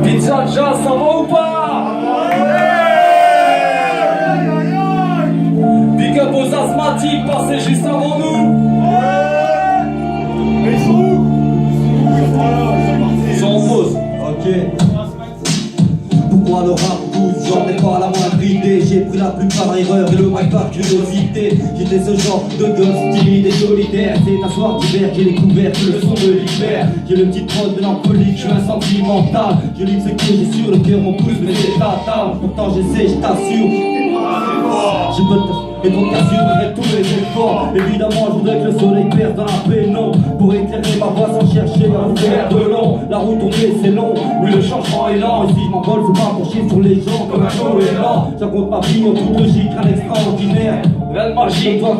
Pizza Jazz, ça va ou pas? Big up aux asthmatiques passés juste avant nous. Mais ils sont où? Ils sont en pause. Ok. Pourquoi le rap pousse? J'en ai pas la moindre idée. J'ai pris la plupart erreurs et le mic par curiosité. J'étais ce genre de gosse timide et solitaire. C'est un soir d'hiver, j'ai découvert que le son me libère. J'ai le petit trône mélancolique, je suis un sentimental. Je lis ce que j'ai sur le cœur, mon pouce, mais c'est fatal. Pourtant j'essaie, je t'assure. Je peux et ton assurerait tous les efforts. Évidemment, je voudrais que le soleil perde dans la pénombre pour éclairer ma voie sans chercher à faire de long. La route tournée, c'est long, oui, le changement est lent. Et si je m'envole, c'est pas pour chier sur les gens comme un goéland. Ça compte ma vie en toute logique, un extraordinaire. Réelle magie, toi.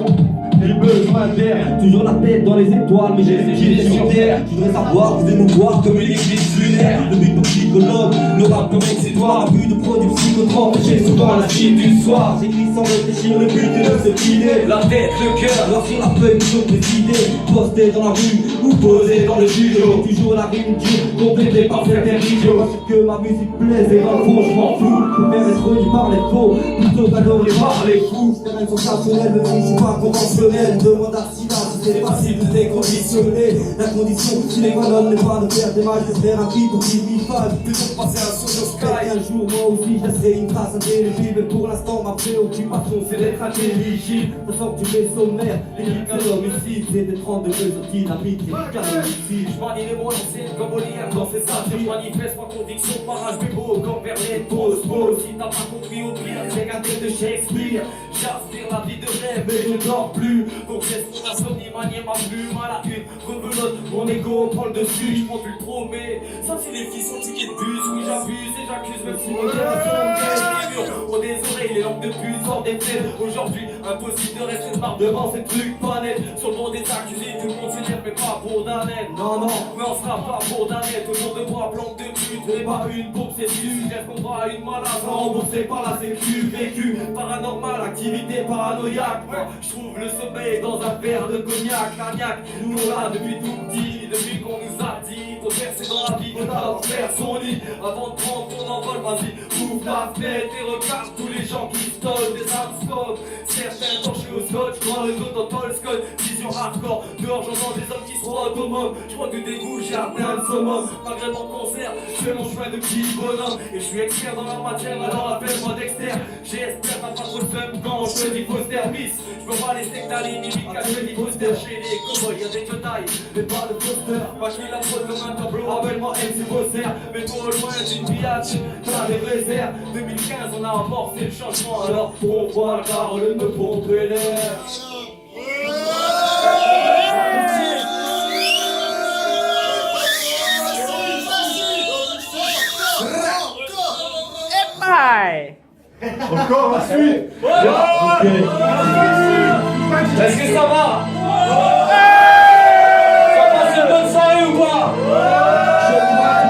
J'ai besoin d'air, toujours la tête dans les étoiles, mais j'ai les pieds sur terre. Je voudrais savoir, vous nous voir comme une église lunaire. Le but pour psychologue, le rap comme excitoire. La vue de produits psychotropes, j'ai souvent la suite du soir. J'écris sans réfléchir, le but est de se filer. La tête, le cœur, alors sur la feuille, toujours des idées. Posté dans la rue, ou posé dans le studio. Toujours la rime dure, complétée par certains idiot. Parce que ma musique plaise et dans le fond, je m'en fous. Je préfère être redu par les faux, plutôt qu'adorer par les fous. C'est même sensationnel, même si je suis pas conventionnel. Demande à Sina si c'est facile de déconditionner. La condition, si les colonnes n'est pas de faire des matchs, de faire un beat pour qu'il m'y fasse. Plutôt que passer un saut sur Sky. Un jour, moi aussi, je laisserai une trace indélébile. Mais pour l'instant, ma préoccupation, c'est d'être intelligible. Ça sent que tu fais sommaire, l'équipe à l'homicide. C'est des 32 de dynamique, et du caromicide. Je manie les mots anciennes comme Olivier dans ses sages. Je manifeste ma conviction par un jeu beau comme Verlaine. Pose. Si t'as pas compris au pire, j'ai gardé de Shakespeare. J'aspire la vie de rêve et je ne dors plus. Donc j'ai mon insomnie, manier ma plume à la une. Rebelote, mon ego prend le dessus. Je prends plus le trop, mais ça c'est les filles sont tickets de bus. Oui j'abuse et j'accuse même si mon génération les murs ont des oreilles, les lampes de puce hors des têtes. Aujourd'hui, impossible de rester smart devant ces trucs pas nets. Sur le banc des accusés, tout le monde s'énerve mais pas pour d'un net. Non, mais on sera pas pour d'un net. Autour de bras, planque de pute, et pas une pompe, c'est sûr. J'ai qu'on va à une malade, remboursé par la sécu. Vécu, paranormal, activité paranoïaque. Je trouve le sommeil dans un verre de cognac, cognac. Nous là depuis tout petit, depuis qu'on nous a dit faut percer dans la vie, faut d'abord faire son lit. Avant de prendre ton envol, vas-y, ouvre la fenêtre et regarde tous les gens qui stollent des abscons. Certains torchés au scotch, dans le dos dans Tolstoy. Vision hardcore, dehors j'entends des hommes qui se frottent au môme. Je crois que du dégoût j'ai atteint le summum. Malgré mon concert, je fais mon chemin de petit bonhomme. Et je suis expert dans la matière, alors appelle-moi Dexter. J'espère t'as pas trop le seum quand je te dis poster miss. Je peux pas les sectaries, mimiques, quand je dis poster. Chez les cowboys y'a des quetailles, mais pas de poster. Pas je la faute comme un tableau, appelle-moi MC Poster. Mais pour au loin d'une biatch, t'as des réserves. 2015 on a amorcé le changement, alors on voit la parole me pomper l'air. Encore la suite. Est-ce que ça va? Ça passe une bonne soirée ou pas?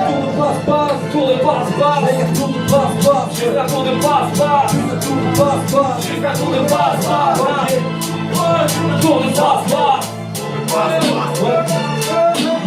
Tour de passe-passe, tour de passe-passe, tour de passe-passe, jusqu'à tour de passe-passe, jusqu'à tour de passe-passe, tour de passe-passe.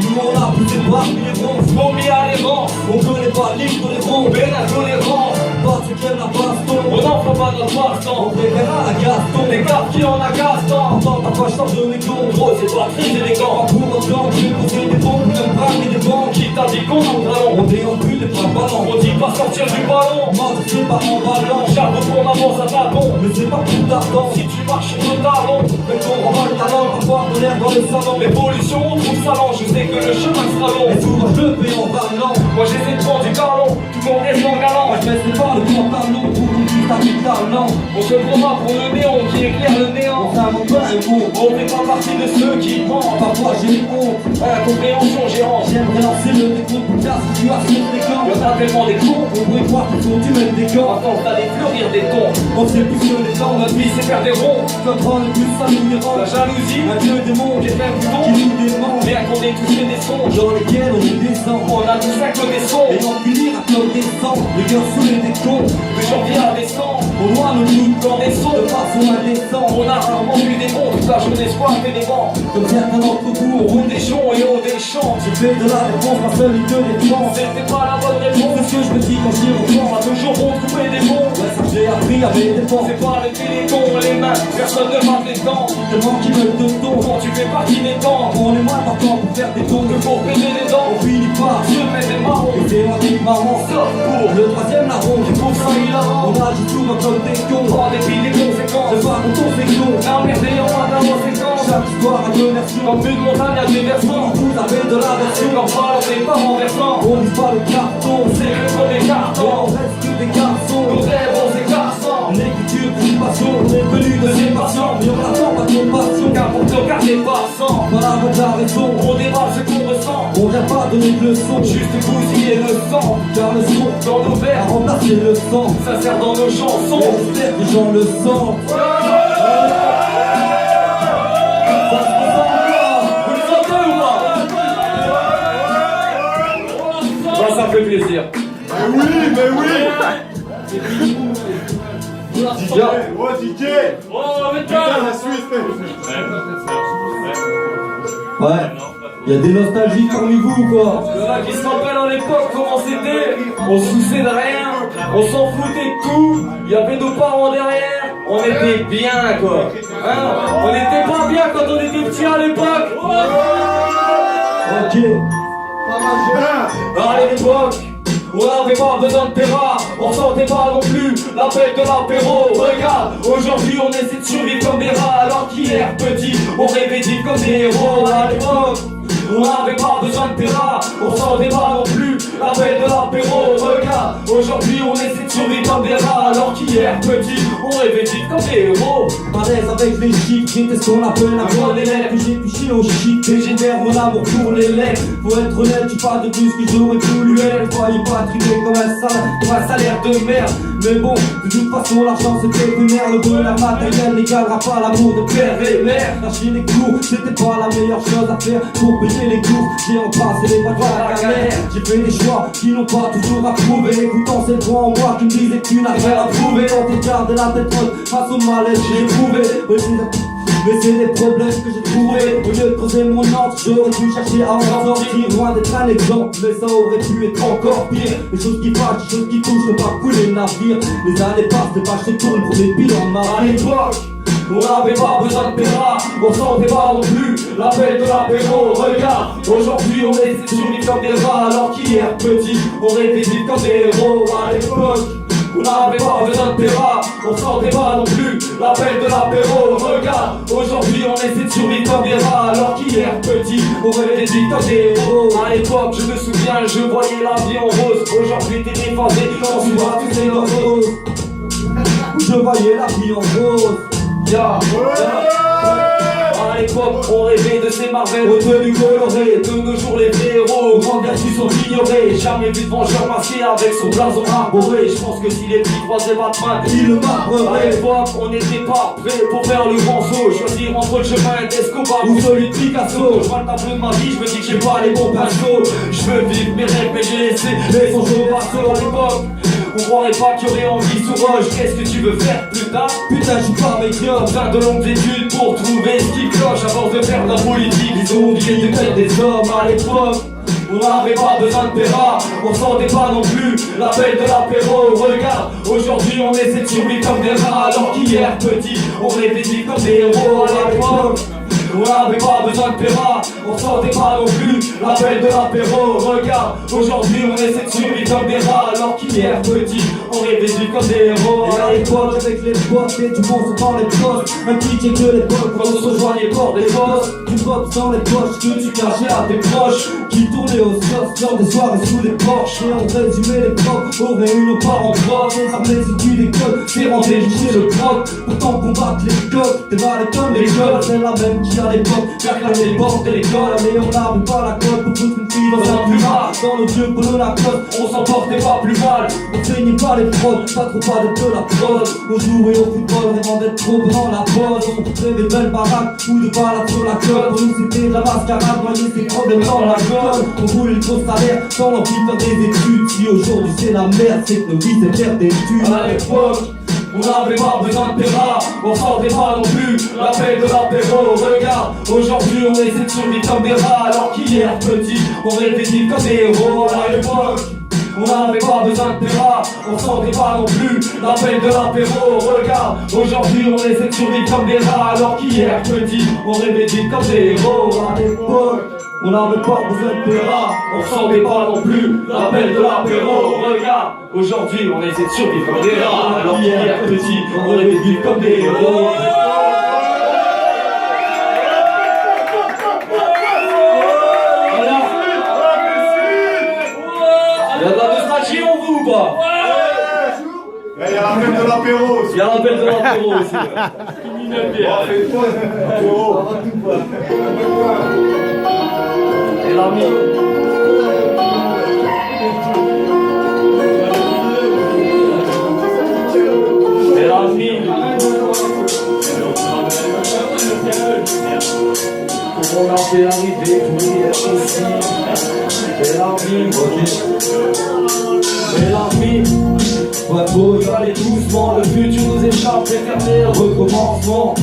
Nous on a poussé par les ronds, On mis à l'évent, on connaît pas l'île de les ronds. mais la tolérance, Pas ce qu'elle n'a pas on n'en fera pas notre on passe-temps. préfère la Gaston. Les gars qui en agacent, Entends ta voix change de mégon. gros c'est pas très élégant. Pour autant, j'ai posé des bombes, même pas mis des banques. Qui t'a dit qu'on en ballon? On déambule les bras ballants. On dit pas sortir du ballon. Moi je sais pas en ballon. J'avoue qu'on avance à tâtons. Mais c'est pas pour t'attendre. Si tu marches sur le talon, Mais qu'on renvoie le talent, parfois on l'air dans le salon. l'évolution on trouve ça lent. Je sais que le chemin sera long. Et souvent je le fais en parlant. Moi j'essaie de prendre du carlon, tout le monde reste en galant. Moi je baisse pas le pantalon pour qu'on puisse t'habiter talent. On se prendra pour le néon qui éclaire le néant. On s'invente pas un mot. On fait pas partie de ceux qui mentent. Parfois j'ai honte. Incompréhension gérante. J'aimerais lancer le décompte pour la situation des camps. Y'en a tellement des cons, On pourrait croire qu'ils sont du même des à camps. force d'aller fleurir des tons. On sait plus que les temps, Notre vie c'est faire des ronds. notre rang est plus ça nous La dérange. jalousie, Un dieu démon les frères du qui monde. nous démange, Bien qu'on ait tous fait des songes, dans lesquels on est descend. on a tous un que des sons. Et on finit à comme des sangs, les cœurs saoulés des cons. De janvier à décembre, Au loin nos doutes dans des de sons. façon indécente. On a rarement vu des bons, toute la journée squat et des bancs. Comme certains d'entre vous, On on roule des joncs et on des chants. j'ai fait de la réponse ma seule et que des défense. C'était pas la bonne C'est réponse. ce que je me dis quand j'y On repense. va toujours retrouver des bons. Ouais, ça j'ai appris avec des défenses. C'est pas le téléthon, les mains, personne ne marque les dents. Tellement qu'ils veulent de ton. Quand tu fais partie des temps, On est moins important pour faire des tons. que pour péter les dents, On finit pas. je mets des marrons. Et c'est un truc marrant. Sauf pour Le troisième larron. pour ça il a On agit souvent comme des cons. en dépit des conséquences. C'est pas quand on fait con. Emmerdé en moins d'un conséquence. Chaque histoire a deux versions. Comme une montagne à des versants. Vous avez de la version. Leur balle on n'est pas renversant. On vise pas le carton. C'est le premier Et carton. on reste que des garçons. Nos rêves on s'écartant. L'écriture, c'est une passion. On est venu de ces patients. Mais on n'attend pas de compassion. Car pour te garder passant, Voilà votre la raison. on débat ce qu'on ressent. On vient pas donner de leçons. Juste bousiller le sang Car le son dans nos a verres. remplacé le sang. Ça sert dans nos chansons. J'espère que les gens le sentent. Ça se ressent pas. Vous les entendez ou pas? Bah, ça me fait plaisir. Mais oui DJ. Oh DJ Oh, mais Putain la Suisse Ouais. Y'a des nostalgiques parmi vous quoi. Il y en a qui se rappellent à l'époque comment c'était. On se souciait de rien, on s'en foutait de tout. Il y avait nos parents derrière, on était bien quoi. Hein, on n'était pas bien quand on était petits à l'époque. Ok. À l'époque, on n'avait pas besoin de terra, on sentait pas non plus l'appel de l'apéro. Regarde, aujourd'hui on essaie de survivre comme des rats, alors qu'hier petit, on rêvait de vivre comme des héros. À l'époque, on n'avait pas besoin de terra, on sentait pas non plus l'appel de l'apéro. Regarde, aujourd'hui on essaie de survivre comme des rats, alors qu'hier petit, on rêvait de vivre comme des héros. À l'aise avec les chiffres, j'étais ce qu'on appelle un bon élève. Puis j'ai piché au shit et j'énerve mon amour pour les lèvres. Faut être honnête, j'suis pas de tout ce que j'aurais voulu être. Croyez pas triper comme un salaire de merde. Mais bon, de toute façon l'argent c'est éphémère. Le bonheur matériel n'égalera pas l'amour de père et mère. Lâcher les cours, c'était pas la meilleure chose à faire. Pour payer les cours, j'ai embrassé les vagues à la galère. J'ai fait des choix qui n'ont pas toujours approuvé. Écoutant cette voix en moi qui me disait que tu n'as rien à prouver. Quand t'es gardé la tête haute face au malaise j'ai éprouvé. Mais c'est des problèmes que j'ai trouvés. Au lieu de creuser mon antre, j'aurais dû chercher à en sortir. Loin d'être un exemple, mais ça aurait pu être encore pire. Les choses qui fâchent, les choses qui touchent, ne pas couler le navire. Les années passent, les pages se tournent pour des bilans de À ma vie. l'époque, on n'avait pas besoin de terra, on sentait pas non plus l'appel de l'apéro. Regarde, aujourd'hui on essaie de survivre comme des rats, alors qu'hier petit, on rêvait de vivre comme des héros. À l'époque, on n'avait pas besoin de terra, on sentait pas non plus l'appel de l'apéro. Regarde, aujourd'hui on essaie de survivre comme des rats, alors qu'hier petit, on rêvait de vivre comme des héros. À l'époque, je me souviens, je voyais la vie en rose. Aujourd'hui t'es déphasé, j'en suis pas tous les roses. Je voyais la vie en rose. Ya, à l'époque, on rêvait de ces Marvel aux tenues colorées. De nos jours, les héros, grandes vertus sont ignorées. Jamais vu de vengeur masqué avec son blason arboré. Je pense que si les petits croisaient Batman, Il le à marbrerait. l'époque, on n'était pas prêt pour faire le grand saut. Choisir entre le chemin d'Escobar ou celui de Picasso. Je vois le tableau de ma vie, je me dis que j'ai pas les bons pinceaux. Je veux vivre mes rêves, mais j'ai laissé les songes au bateau. À l'époque, on croirait pas qu'il y aurait envie sous roche. Qu'est-ce que tu veux faire plus tard? Putain, j'suis pas médiocre. Besoin de longues études pour trouver ce qui cloche. Avant de faire de la politique, ils ont oublié de mettre des hommes. À l'époque, on n'avait pas besoin de terra, on sentait pas non plus l'appel de l'apéro. Regarde, aujourd'hui on essaie de survivre comme des rats, alors qu'hier petit, on rêvait de vivre comme des héros. À l'époque, on n'avait pas besoin de terra, on sentait pas non plus l'appel de l'apéro. Regarde, aujourd'hui on essaie de survivre comme des rats, alors qu'hier petit, on rêvait de vivre comme des héros. Et à l'époque, avec les potes et du bon son dans les postes. Un DJ que l'époque, Quand on se rejoignait bord des postes, du pop dans les poches que tu cachais à tes proches. Qui tournaient au sauce lors des soirées sous les porches. Et on résumait les profs aux réunions parents proches. Les armes, les études, l'école, c'est rentrer chez le proc. Pourtant combattre les coques, t'es mal comme l'école. C'est la même qui à l'époque, faire les portes de l'école. Mais on n'avait pas la cote pour foutre une fille dans un plumard. dans nos vieux polos la cote. On s'en portait pas plus mal. On saignait pas les prods, pas trop pas de la prod. On jouait au football, rêvant d'être trop dans la pause. On rêvait de belles baraques ou de balades sur la cote. Pour nous c'était de la mascarade, noyer ses problèmes dans la gueule. On voulait le gros salaire sans l'envie de faire des études. Si aujourd'hui c'est la merde, c'est que nos vies c'est faire des études. À l'époque, on n'avait pas besoin de terrain, on sortait pas non plus l'appel de l'apéro. Regarde, aujourd'hui on essaie de survivre comme des rats, alors qu'hier petit, on rêvait de vivre comme des héros. À l'époque, on n'avait pas besoin de terrain, on sortait pas non plus l'appel de l'apéro. Regarde, aujourd'hui on essaie de survivre comme des rats, alors qu'hier petit, on rêvait de vivre comme des héros. À l'époque, on n'avait pas besoin de terrain. On sentait pas non plus l'appel de l'apéro. Regarde, aujourd'hui on essaie de survivre comme des rats, alors qu'hier petit, on rêvait de vivre comme des héros. Il y a de la nostalgie en vous ou pas? Il y a l'appel de l'apéro aussi. Il y a l'appel de l'apéro aussi. Et l'ami. Et l'ami. Comment on a fait arriver pour y être ici? Et l'ami, et l'ami. Ouais, faut y aller doucement, le futur nous échappe, éternel recommencement.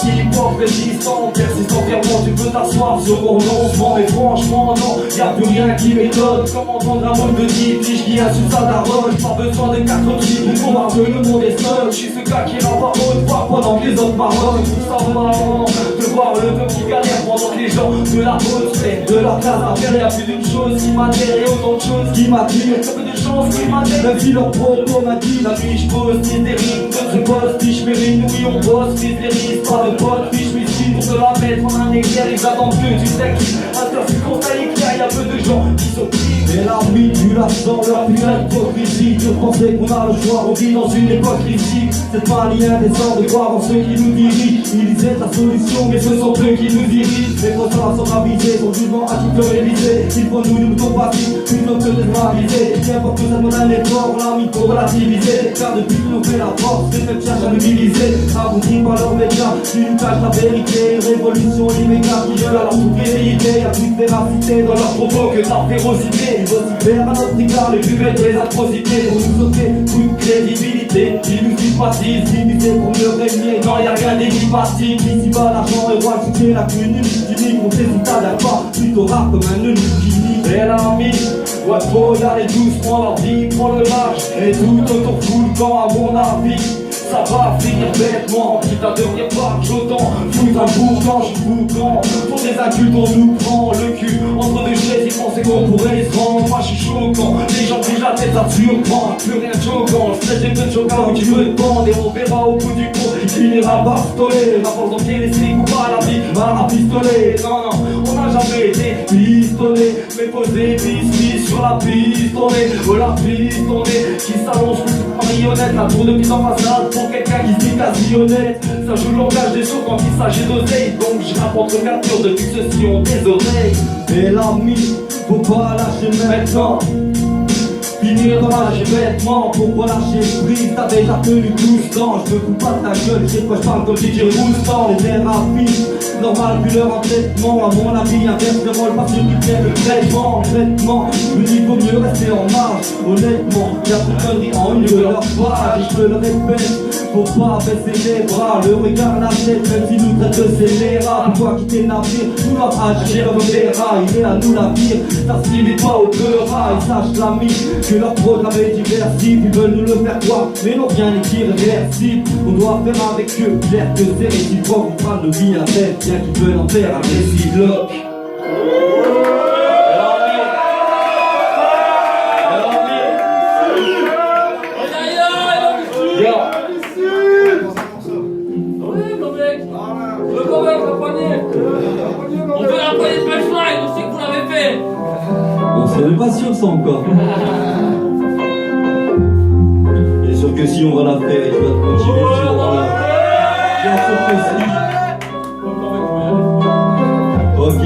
Hip-hop résistant, persistant, clairement tu peux t'asseoir sur mon renoncement. Mais franchement non, y'a plus rien qui m'étonne. Comme entendre un monde de type, qui insulte sa daronne. Pas besoin de 4 types pour voir que le monde est seul. Je suis ce gars qui n'a pas haute voix pendant que les autres marronnent. Tout ça vraiment, de voir le peuple qui galère pendant que les gens de la pause prennent de la place à faire. Y'a plus d'une chose qui m'atterre et autant de choses qui m'attirent. Ça peu de chance qui m'atterre. même si leur propos m'a dit La nuit je pose, c'est des rimes, d'autres boss, puis je mérite, oui on bosse, puis des risques, pas de potes, puis je suis ici pour te la mettre en un éclair, ils attendent que tu sais qui, à ce que conseil éclair, y'a peu de gens qui sont pris. et l'armée du l'accent, leur putain d'hypocrisie. Je pensais qu'on a le choix, on vit dans une époque critique. C'est pas lien indécent de croire en ceux qui nous dirigent. Ils disaient la solution, mais ce sont eux qui nous dirigent. Les motards sont avisés, son jugement à titre réalisé. Il faut nous moutons passifs, plutôt que de moraliser. Qu'importe que ça demande un effort, l'ami pour relativiser. Car depuis que nous fait la force, les mêmes cherchent à nous diviser. Abondis par leurs médias, qui nous cachent la vérité. Une révolution immédiate qui veut la souverainité. Y'a plus de véracité dans leurs propos que de la férocité. Ils vont s'y faire à notre égard les plus belles des atrocités. Pour nous ôter toute crédibilité, ils nous sympathisent, divisés pour mieux régner. Non, y'a rien d'énigmatique, ici-bas l'argent est roi, c'est la cune unique. On s'hésita d'un pas, plutôt rare comme un eunuque qui dit. Et l'ami, ouais, faut y aller doucement, leur vie prend le large. Et tout autour fout le camp, à mon avis. Ça va finir bêtement, quitte à devenir barge autant. Foutre un bourgeon, je suis boucan. Pour des incultes, on nous prend le cul entre deux chaises, ils pensaient qu'on pourrait se rendre. Moi je suis choquant, les gens bougent la tête, ça surprend. Plus rien de choquant, je sais j'ai peu de choquant qui veut te vendre. Et on verra au bout du compte, il finira par stoler. La force d'enfier les slips ou pas, la vie va à pistolet. Non, non, on n'a jamais été pistonné, mais posé bis sur la piste. On est, la piste, on est, qui s'allonge plus marionnette. La tour de mise en façade pour quelqu'un qui se dit quasi honnête. Ça joue le langage des choses quand il s'agit d'oseille. Donc je rappe entre ouverture depuis que ceux-ci ont des oreilles. Et l'ami, faut pas lâcher maintenant. Finir dans lâcher vêtements, pourquoi lâcher prise? T'as déjà tenu tout ce temps. Je me fous pas de ta gueule, je sais quoi je parle comme DJ Roustan. Les thérapies, normal vu leur entêtement. À mon avis, inverse le rôle parce qu'ils prennent le traitement. Je me dis faut mieux rester en marge. Honnêtement, y'a trop de conneries en une de leur page. Je te le répète, faut pas baisser les bras. Le regard, la tête, même si nous traite de scélérat. Pourquoi quitter le navire? Nous doit agir comme des rats. Il est à nous la pire, ça se limite pas au deux rats. Ils sachent l'ami que leur programme est diversible. Ils veulent nous le faire croire, mais non rien n'est irréversible. On doit faire avec eux, clair que c'est réciproque. On fera nos vies à tête, bien qu'ils veulent en faire un réciproque. On peut la poignée de punchline, on sait que vous l'avez fait. On sait même pas sûr ça encore. Bien sûr que si on va la faire et tu vas te motiver, tu vas la bien sûr que si. Ok.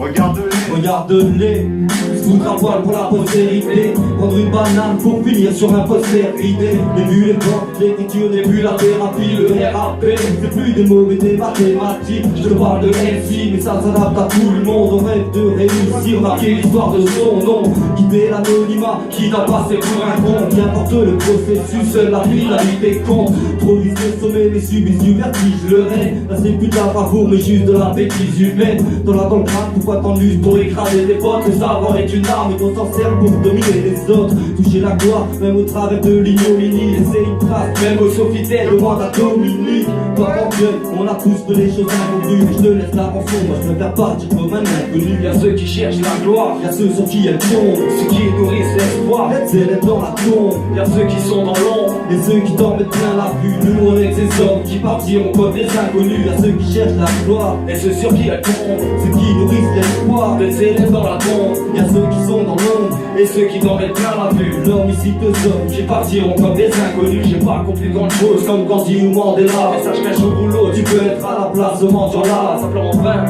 Regarde-les. regarde-les, ils se foutent à poil pour la postérité. Prendre une banane pour finir sur un poster idée. Les vues, les portes, l'écriture n'est plus la thérapie. Le RAP, c'est plus des mots mais des mathématiques. Je te parle de MC, mais ça s'adapte à tout le monde. On rêve de réussir, marquer l'histoire de son nom. Quitter l'anonymat, qui t'a passé pour un con. Qu'importe le processus, seule la finalité compte. Trop vise le sommet, mais subissent du vertige. Le rêve, là c'est plus de la bravoure, mais juste de la bêtise humaine. Dans la dans le crâne, pourquoi t'en uses pour écraser tes potes? Le savoir est une arme et on s'en sert pour dominer les autres. Toucher la gloire, même au travers de l'ignominie. Laisser une trace, même au Sofitel, demande à Dominique. Toi en gueule, on a tous fait des choses incongrues. Je te laisse la rançon, moi je préfère partir comme un inconnu. Y'a ceux qui cherchent la gloire, Y'a ceux sur qui elle tombe, ceux qui nourrissent l'espoir. c'est les dans la tombe. Y'a ceux qui sont dans l'ombre, Et ceux qui t'en mettent plein la vue, nous on est ces hommes qui partiront comme des inconnus. Y'a ceux qui cherchent la gloire, et ceux sur qui elles tombent. ceux qui nourrissent l'espoir. Des élèves dans la tombe, Y'a ceux qui sont dans l'ombre, et ceux qui t'en mettent plein la vue. l'homme ici deux hommes Qui partiront comme des inconnus. J'ai pas compris grand chose comme Gandhi ou Mandela. Mais sache qu'un jour ou l'autre, Tu peux être à la place de mendiant-là. simplement vain.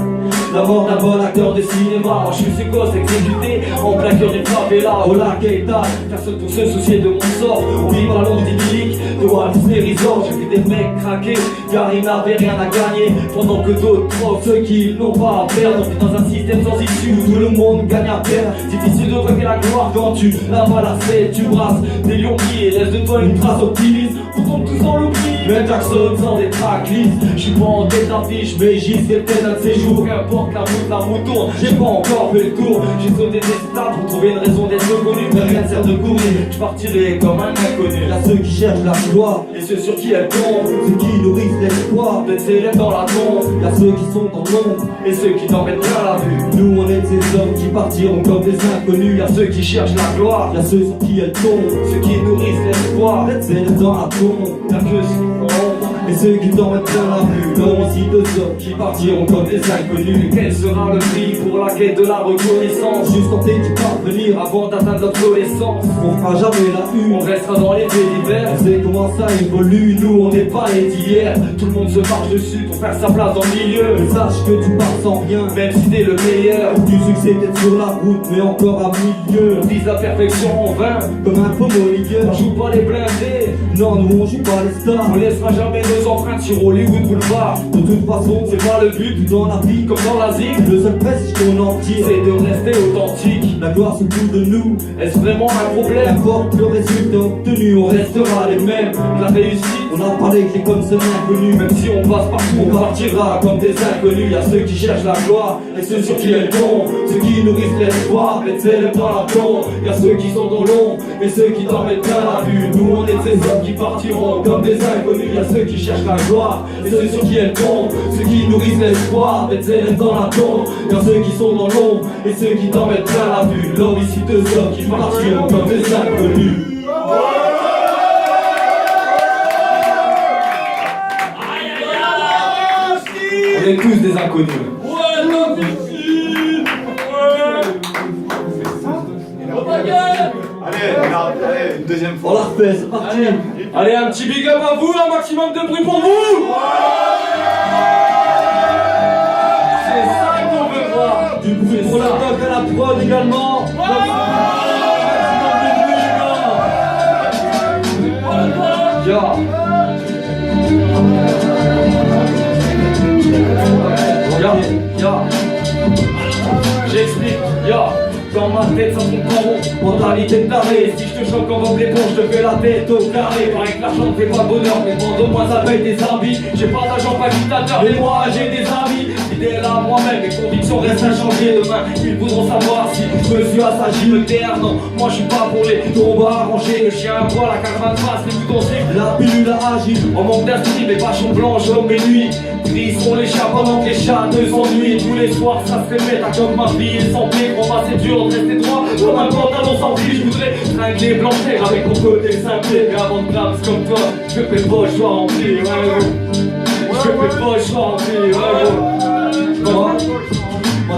La mort d'un bon acteur de cinéma. Moi je suis ce gosse exécuté en plein cœur d'une favela. Au lac Keita, Personne pour se soucier de mon sort. On vit par la longue idyllique de Walt Disney Resort. J'ai vu des mecs craquer car ils n'avaient rien à gagner. Pendant que d'autres trouvent ceux qui n'ont pas à perdre. On vit dans un système sans issue où tout le monde gagne à perdre. Difficile de braquer la gloire quand tu la balancée. Tu brasses des lions qui et laisse de toi une trace optimiste. Pourtant tous en l'oubli. Même Jackson sans des tracklists. J'suis pas en tête d'affiche mais j'y sais peut-être un de ces jours. Qu'importe la route tourne, j'ai pas encore fait le tour. J'ai sauté des étapes pour trouver une raison d'être reconnu. Mais rien ne sert de courir, j'partirai comme un inconnu. y'a ceux qui cherchent la gloire, Et ceux sur qui elle tombe, ceux qui nourrissent l'espoir. des élèves dans la tombe. Y'a ceux qui sont dans l'ombre, Et ceux qui t'en mettent plein la vue. nous on est ces hommes qui partiront comme des inconnus. Y'a ceux qui cherchent la gloire, Y'a ceux sur qui elle tombe, ceux qui nourrissent l'espoir. c'est les dans la tombe. Y'a que ceux qui font. Et ceux qui t'en mettent plein la vue, l'homme ici deux hommes qui partiront comme des inconnus. Quel sera le prix pour la quête de la reconnaissance? Juste tenter d'y parvenir, Avant d'atteindre l'obsolescence, on fera jamais la on une. restera dans les faits divers. On sait comment ça évolue, nous on n'est pas les d'hier. Tout le monde se marche dessus pour faire sa place dans le milieu. Mais sache que tu pars sans rien, Même si t'es le meilleur, du succès peut-être sur la route, mais encore à milieu. on vise la perfection en vain. Comme un faux moniteur, On joue pas les blindés, non nous on joue pas les stars. on laissera jamais nos empreintes sur Hollywood Boulevard. De toute façon, C'est pas le but, dans la vie, comme dans la zik, le seul prestige qu'on en tire, c'est de rester authentique. la gloire se fout de nous. Est-ce vraiment un problème? Qu'importe le résultat obtenu, on restera les mêmes. La réussite, On a parlé que les comme c'est inconnu, même si on passe partout, on partira comme des inconnus. Y'a ceux qui cherchent la gloire, et ceux sur qui elle tombe, ceux qui nourrissent l'espoir, les célèbres dans la tombe. Y'a ceux qui sont dans l'ombre, et ceux qui t'en mettent plein la vue. Nous on est ces hommes qui partiront comme des inconnus. Y'a ceux qui cherchent la gloire, et ceux sur qui elle tombe, ceux qui nourrissent l'espoir, les célèbres dans la tombe. Y'a ceux qui sont dans l'ombre, et ceux qui t'en mettent plein la vue. L'homme ici deux hommes qui partiront comme des inconnus. On est tous des inconnus. Ouais, non, difficile. Ouais. Oh, ta gueule. Allez, regarde, allez, une deuxième On fois. la refait, c'est parti. Allez, un petit big up à vous, un maximum de bruit pour vous. C'est ça qu'on veut voir. Du bruit pour la doc à la prod également. Ya. Ya. J'explique, ya. Dans ma tête ça tourne pas rond, mentalité de taré. Si je te choque en vente l'éponge, je te fais la tête au carré. Pareil que l'argent ne fait pas le bonheur, mais demande au moins ça paye des habits. J'ai pas d'argent, pas dictateur, mais moi j'ai des amis. Fidèle à moi-même, mes convictions restent inchangées. Demain, ils voudront savoir si je me suis assagi, me taire. Non, moi je suis pas pour les combats arrangés. Le chien à bois, la caravane face, les boutons slip. La pilule a agi. En manque d'instinct, les vachons blanches, hommes et nuits. Griseront les chats pendant que les chats s'ennuient. Tous les soirs, ça se répète, à comme ma vie et sans pied. Combat, c'est dur de rester droit, comme un pantalon sans pli. Je voudrais tringler, blanchir avec mon côté simplé. Mais avant de grave comme toi, je fais pas le choix rempli. Ouais, je fais pas le choix rempli. Ouais, Moi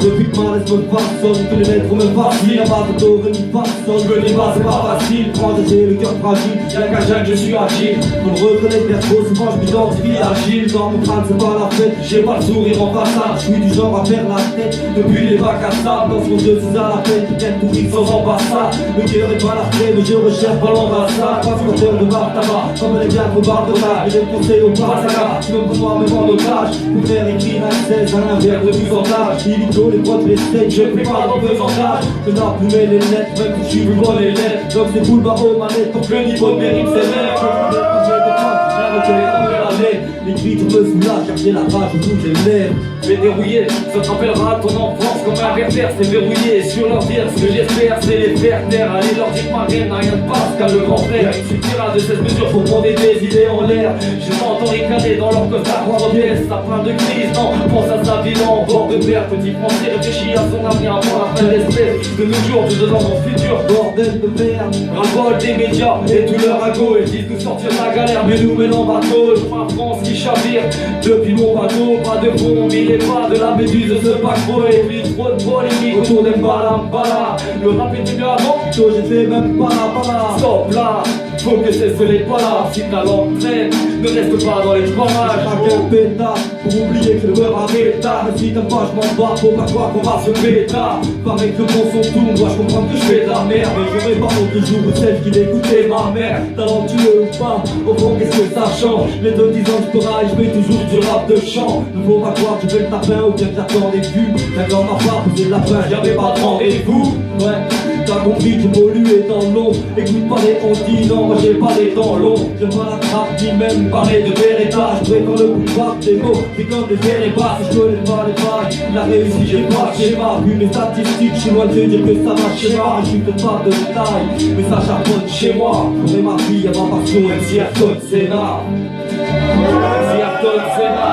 depuis que ma laisse me façonne, que les lettres me fascinent. La base de devenir façonne, je dis pas c'est pas facile. Prends j'ai le cœur fragile, y'a qu'à Jacques je suis agile. Pour le reconnaître bien trop souvent je m'identifie agile. Dans mon crâne c'est pas la fête, j'ai pas le sourire en façade. Je suis du genre à faire la tête depuis les bacs à sable. Dans ce monde je suis à la peine, peut-être tout riche sans ambassade. Le cœur est pas la fête, mais je recherche pas l'ambassade. Transporteur de bar tabac, comme les biens au bar de table. Et les conseils au Brasaga, tu veux pour moi me prendre otage. Pour faire écrire un 16 à un verre de pourcentage. Illico, les boîtes, les steaks, je fais pas d'empesandage. Je n'appuie les lettres, même si je suis plus bon les lettres. Donc c'est boule barre aux manettes, pour que le niveau de mérite s'élève. L'écriture me soulage, car j'ai la rage de toutes les lèvres. Verrouillé, ça te rappellera ton enfance comme un pervers, c'est verrouillé sur leur dire. Ce que j'espère, c'est les faire taire. Allez, leur dire que ma reine n'a rien de passe, car le grand frère, il suffira de 16 mesures pour prendre des idées en l'air. Je t'entends ricaner dans leur costard en pièce. Ça plein de crise, non, pense à sa vie en bord de mer. Petit français réfléchit à son avenir avant la fin de l'espèce. De nos jours, de dans mon futur, bordel de merde. Ras-le-bol des médias et tout leur ago. Ils disent nous sortir de la galère, mais nous mêlons bateau. Ma France qui chavire depuis mon bateau, pas de fond, mille et pas de la méduse de ce paquebot. Et puis trop de polémique autour des mbala. Le rap était mieux avant, plutôt j'étais même pas là. Stop là, faut que cesse les pas là. Si ta langue traîne, ne reste pas dans les parages. Chacun pétard, pour oublier que le beurre arrive tard. Mais si t'aimes pas, je m'en bats, faut pas croire qu'on va se pétard. Pareil que le bon son tourne, moi je comprends que je fais de la merde. Mais je vais pas l'autre jour où celle qui l'écoutait ma mère. Talentueux ou pas, au fond qu'est-ce que ça change? Les 2-10 ans je pourrais, je fais toujours du rap de chant. Ne faut pas croire que je fais le tapin ou bien que j'attends des vues. D'accord, ma part, posé de la fin, j'avais pas de rendez-vous. Ouais, t'as compris que j'évoluais dans l'ombre. Écoute pas les on dit non, moi j'ai pas les temps longs. J'aime pas la trappe, ni même parler de vérité. Je préfère le pouvoir des mots, c'est comme des verres et bas. Si je connais pas les failles, la réussite j'ai pas de schéma. Vu mes statistiques, je suis loin de te dire que ça marche chez moi. Je suis peut-être pas de taille, mais ça charbonne chez moi. Pour ma fille, y'a ma passion, MC Ayrton Senna. MC Ayrton Senna.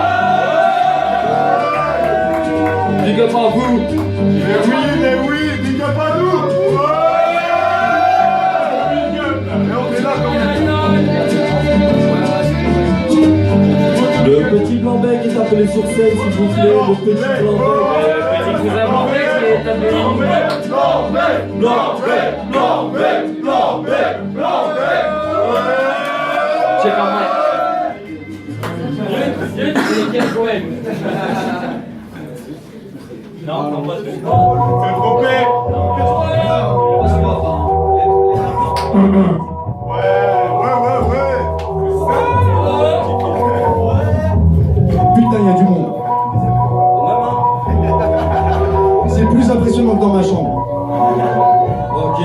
Big up à vous. Mais oui, big up à nous. Big up. Et on est là comme Le petit blanc-bec est appelé sur scène, s'il vous plaît. Le petit blanc-bec. Petit cousin blanc-bec qui est appelé blanc-bec. Check out Mike. Quel poème? Non, non, pas de C'est trompé. Putain, il y a du monde. C'est plus impressionnant que dans ma chambre. Ok.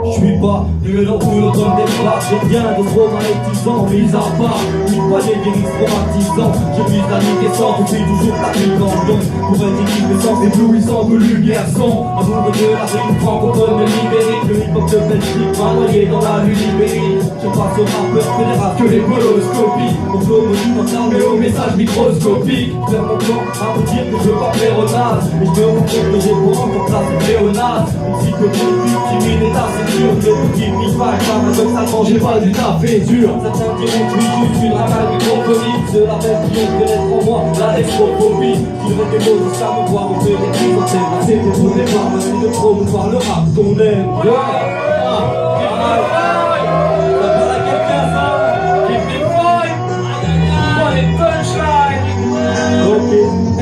Je suis pas le dans tout l'automne des bras. J'ai rien de traumatisant, mis à part une poignée d'hérisses traumatisants. Je vise la décessante, je suis toujours la vie dans le don. Pour être équipé sans éblouissant de lumière son. Amoureux de la rime francophone libérique. Le hip-hop de Belgique m'a noyé dans la nuit libérique. Je passe au rappeur fédéral que les coloscopies. Mon flow me dit d'entendre mais au message microscopique. Faire mon plan à vous dire que je veux pas plaire au naze. Et je me rends compte que j'ai pour encore placé pléonasme. Une psychotique timide et assez dur. Le petit mi-fac, paradoxalement j'ai pas du tafé dur. Certains diront que je suis une ramasse microphonique. Ceux-là même qui ont connaître en moi la nécrophobie. Si je des mots jusqu'à me voir, on peut les présenter. C'est pour vous démarrer, même de promouvoir le rap qu'on aime.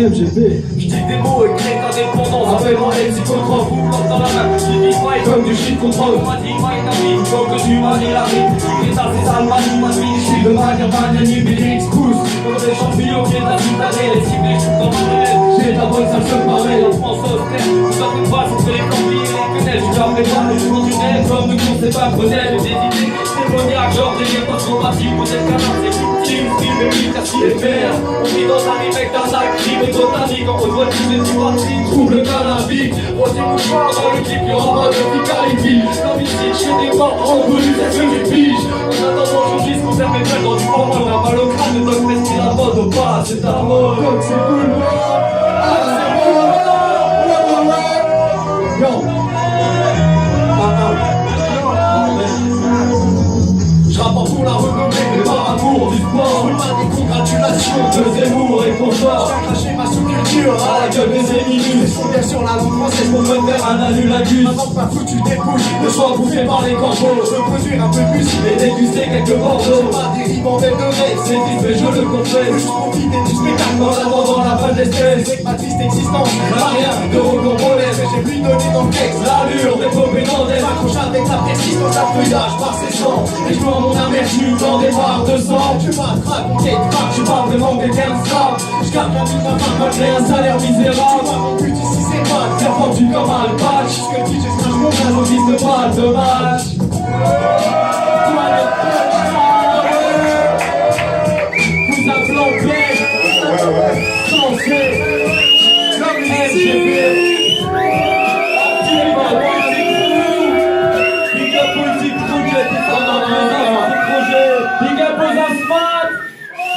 MGP. Je dis des mots écrits indépendants. Appelle-moi MC contre vous, dans la main. Je dis fight comme du shit contre eux. M'a dit my name, faut que tu m'as dit la rime. J'écris ça, c'est ça, le manie, ma vie. Je suis de manière magnanime, pousse. Comme des champignons qui est la citadelle. Les cibles, je suis dans le relais. J'ai ta bonne salle, je me parlais. La France austère. Tout ça une passe entre les campings et les quenelles. Je suis après pas, je suis dans une aile. Comme de course, c'est pas Grenelle. J'ai des idées démoniaques, genre des liens pas trop passives. Peut-être qu'un art, c'est victime. Film et militaire, si les verts. On vit dans un remake d'un sac, crime et botanique. En revoit tous les petits parties, trouble cannabique. Voici mon choix dans le clip, y'aura pas de Picalipi. Comme ici, chez des morts, en bonus, c'est ce que pige. En attendant, je dis qu'on serve mes belles dans du format. On a mal au crâne, le doc reste la mode au pas, c'est ta mode. Donc c'est cool. Je rapporte pour la renommée, mais par amour du sport. Je veux pas des congratulations de Zemmour et confort. J'ai caché ma sous-culture. club des éminus. Ils sont bien sur la langue française pour me faire Un annulagus, Avant pas foutu des bouches. le choix bouffé par les corbeaux. Je veux produire un peu de musique. Et déguster quelques C'est bordeaux. pas des rimes en belle de rêve. C'est dit, mais je le confesse. Juste profiter du spectacle. En attendant la fin de l'espèce, Avec ma triste existence. y'a rien de recombolesque. Que j'ai lui donné dans le texte. L'allure des pauvres nandaise. M'accroche avec la persistance à feuillage par ses sangs. Et je prends mon amertume dans des barres de sang. Tu vas te raconter de crack. Je parle vraiment des 15 grammes. Je garde la vie de ma femme malgré un salaire misérable. Mon but ici c'est pas de Faire pendu comme un patch. que le DJ smash mon Un office de balle de match. Vous a planté. Censé. MGP. Big up politique projet. Big up aux asphalt.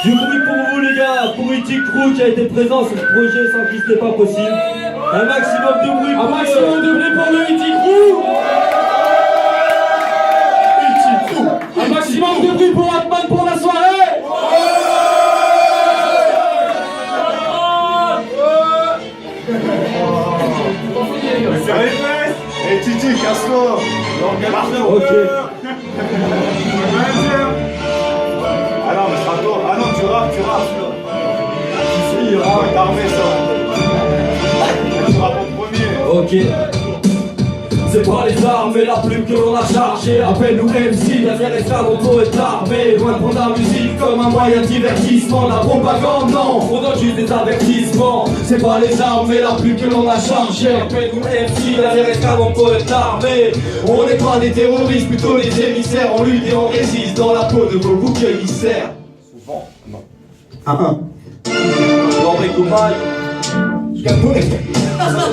Du bruit pour vous les gars. Politique Crew qui a été présent sur ce projet sans qui ce n'est pas possible. Un maximum de bruit pour le Politique Crew. Un maximum de bruit pour Atman pour la soirée. Serre les fesses. Et Titi, casse-toi. Ok. Ah non, mais c'est à toi. Ah non, tu rappes. Il rappe. T'as armé ça. Tu rappes en premier. Ok. C'est pas les armes et la plume que l'on a chargé. Appelle-nous MC, derrière l'esclave on peut être armé. Loin de prendre la musique comme un moyen de divertissement. La propagande, non, on donne juste des avertissements. C'est pas les armes et la plume que l'on a chargé. Appelle-nous MC, derrière l'esclave on peut être armé. On n'est pas des terroristes, plutôt des émissaires. On lutte et on résiste dans la peau de vos boucs émissaires. Souvent, non. L'André Koumaï.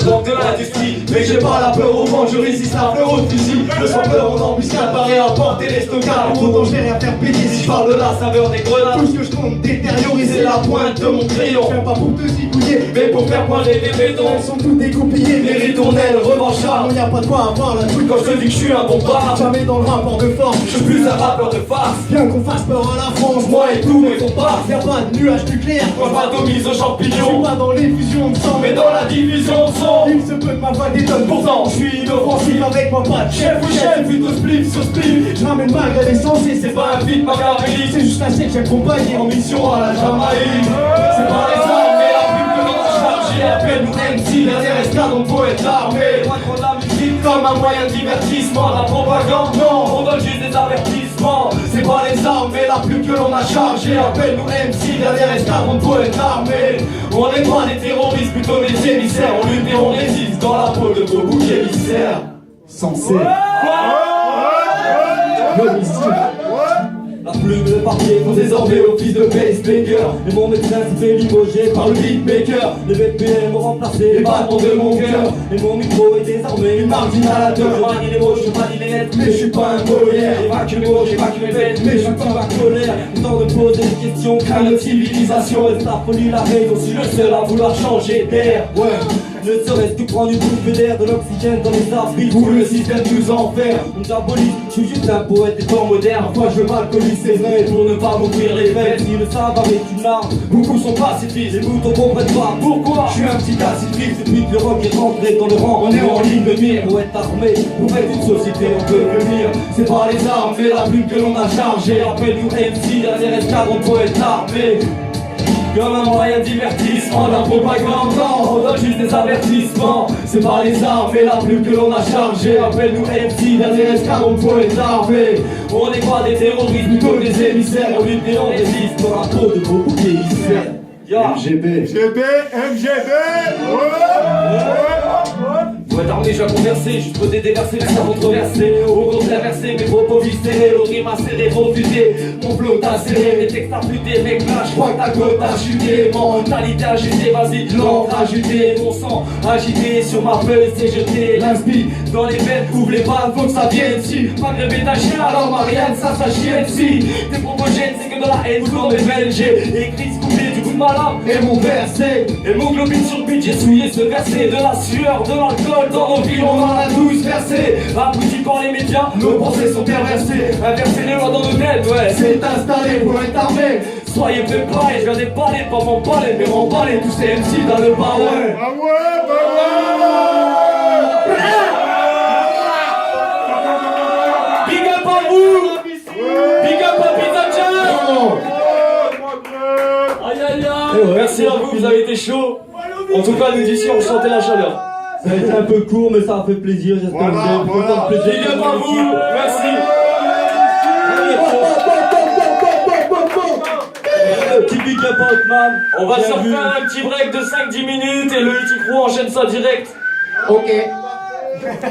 Donc de l'industrie, mais j'ai pas la peur au vent, je résiste à fleur au fusil. Le sans peur, on embuscade, paraît à porter les stockages. Pourtant j'ai rien faire payer Si je parle de la saveur des grenades, Tout ce que je compte détérioriser c'est la pointe de mon crayon. Je viens pas pour te zigouiller. Mais pour faire pointer des bétons, Elles sont toutes découpillées. les ritournelles revanchards. Y a pas de quoi avoir la truc Quand je te dis que je suis un bon bar, Jamais dans le rapport de force. je suis plus un rappeur de farce. Bien qu'on fasse peur à la France. Moi et tout, mais ton pas. Y'a pas de nuage nucléaire. Quand je m'atomise aux Je suis champignons, pas dans les fusions de sang. mais dans la division de sang. Il se peut que ma voix détonne. Pourtant, je suis inoffensif. Avec moi pas de Chef ou chef, plutôt split sur split. Je ramène malgré l'essence et C'est c'est pas un feat Marguerite, C'est juste un chèque j'accompagne en mission à la Jamaïque. C'est pas les armes mais la plume que l'on a chargée. Appelle-nous MC, derrière esclave on peut être armé. Loin de prendre la musique comme un moyen de divertissement. La propagande, non, on donne juste des avertissements. C'est pas les armes mais la plume que l'on a chargée. Appelle-nous MC, derrière esclave on peut être armé. On n'est pas des terroristes, plutôt des émissaires. On lutte et on résiste dans la peau de vos boucs émissaires. censé. La plume de papier font désormais office de pacemaker. Et mon médecin s'est fait limoger par le beatmaker. Les BPM ont remplacé les battements de mon cœur. Et mon micro est désormais une marginalateur. Je manie les mots, je manie les lettres, mais je suis pas un Molière. J'évacue mes mots, j'évacue mes bêtes, mais je suis pas ma colère. Le temps de poser des questions, craint notre civilisation. Et la folie, la raison, je suis le seul à vouloir changer d'air. Ouais. Ne serait-ce que prendre une bouffée d'air, de l'oxygène dans les arbitres où le système nous enferme. On diabolise, je suis juste un poète des temps modernes. Parfois je m'alcoolise, c'est vrai, pour ne pas m'ouvrir les veines. Si le savoir est une arme, beaucoup sont pacifistes. Les moutons comprennent pas pourquoi. Je suis un petit pacifiste depuis que le rock est rentré dans le rang. On est en ligne de mire, pour être armé, pour être une société, on peut venir. C'est pas les armes, mais la plume que l'on a chargée. Appelle-nous MC, derrière escadron, on peut être armé. Comme un moyen de divertissement, la propagande, non, on donne juste des avertissements. C'est pas les armes et la plume que l'on a chargée. Appelle-nous MC, derrière escadron, on peut être armé. On n'est pas des terroristes, plutôt des émissaires. On lutte et on résiste dans la peau de vos boucs émissaires. MGB. MGB. Pour être armé, je vais converser, juste poser des versets, mais sans controverser. Au contraire, verser mes propos viscérés, l'autre rime acéré, refusé. Mon flow t'a serré, mes textes affûtés, mec là, je crois que ta côte a chuté. Mentalité agitée, vas-y, l'encre agitée. Mon sang agité sur ma feuille, c'est jeté. L'inspi dans les veines, couvre les vannes, faut que ça vienne si. Maghrébé ta chien, alors Marianne, ça chienne si. Tes propos gênent, c'est que dans la haine, dans mes veines, j'ai écrit ce couplet du bout de ma lame et mon verset. Et mon globine sur le beat, j'ai souillé ce verset. De la sueur, de l'alcool. Dans nos villes, on en a tous versé. Abrutis par les médias, nos pensées sont perversées. Inverser les lois dans nos têtes, ouais, c'est installé pour être armé. Soyez préparés, je viens déballer, pas m'emballer, mais m'emballer tous ces MC dans le bar, ouais. Ah ouais, bah ouais. Big up à vous. Big up à Pizza Jam. Aïe aïe aïe. Merci à vous, vous avez été chaud. En tout cas, nous d'ici, on sentait la chaleur. Ça a été un peu court, mais ça a fait plaisir. J'espère que vous avez pris autant de plaisir. Big up à vous, merci. Petit big up à Hotman. On va Bien se vu. refaire un petit break de 5-10 minutes et le Itikro enchaîne ça direct. Ok.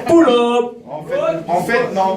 Pull up. En fait, non.